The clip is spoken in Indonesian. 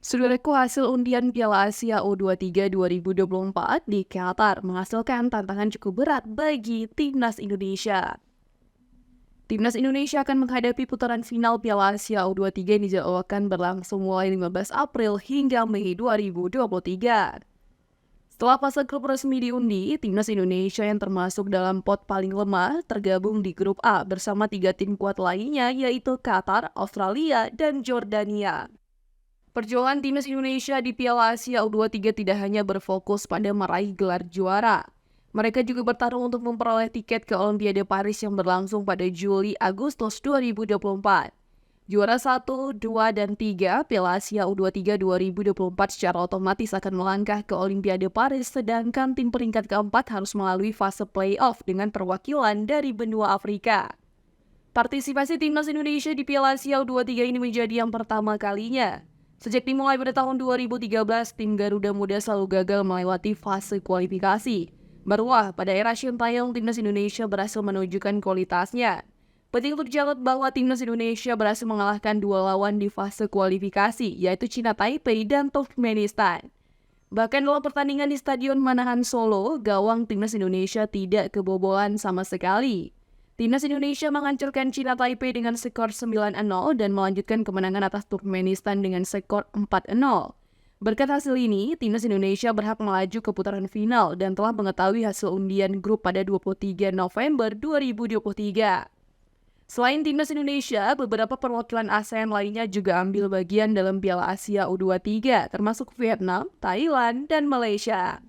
Saudaraku, hasil undian Piala Asia U23 2024 di Qatar menghasilkan tantangan cukup berat bagi timnas Indonesia. Timnas Indonesia akan menghadapi putaran final Piala Asia U23 yang dijadwalkan berlangsung mulai 15 April hingga Mei 2023. Setelah fase grup resmi diundi, timnas Indonesia yang termasuk dalam pot paling lemah tergabung di grup A bersama 3 tim kuat lainnya yaitu Qatar, Australia, dan Jordania. Perjuangan timnas Indonesia di Piala Asia U23 tidak hanya berfokus pada meraih gelar juara. Mereka juga bertarung untuk memperoleh tiket ke Olimpiade Paris yang berlangsung pada Juli-Agustus 2024. Juara 1, 2, dan 3 Piala Asia U23 2024 secara otomatis akan melangkah ke Olimpiade Paris, sedangkan tim peringkat keempat harus melalui fase play-off dengan perwakilan dari benua Afrika. Partisipasi timnas Indonesia di Piala Asia U23 ini menjadi yang pertama kalinya. Sejak dimulai pada tahun 2013, tim Garuda Muda selalu gagal melewati fase kualifikasi. Barulah pada era Sintayong, timnas Indonesia berhasil menunjukkan kualitasnya. Penting untuk dicatat bahwa timnas Indonesia berhasil mengalahkan 2 lawan di fase kualifikasi, yaitu Cina Taipei dan Turkmenistan. Bahkan dalam pertandingan di Stadion Manahan Solo, gawang timnas Indonesia tidak kebobolan sama sekali. Timnas Indonesia menghancurkan Cina Taipei dengan skor 9-0 dan melanjutkan kemenangan atas Turkmenistan dengan skor 4-0. Berkat hasil ini, timnas Indonesia berhak melaju ke putaran final dan telah mengetahui hasil undian grup pada 23 November 2023. Selain timnas Indonesia, beberapa perwakilan ASEAN lainnya juga ambil bagian dalam Piala Asia U23, termasuk Vietnam, Thailand, dan Malaysia.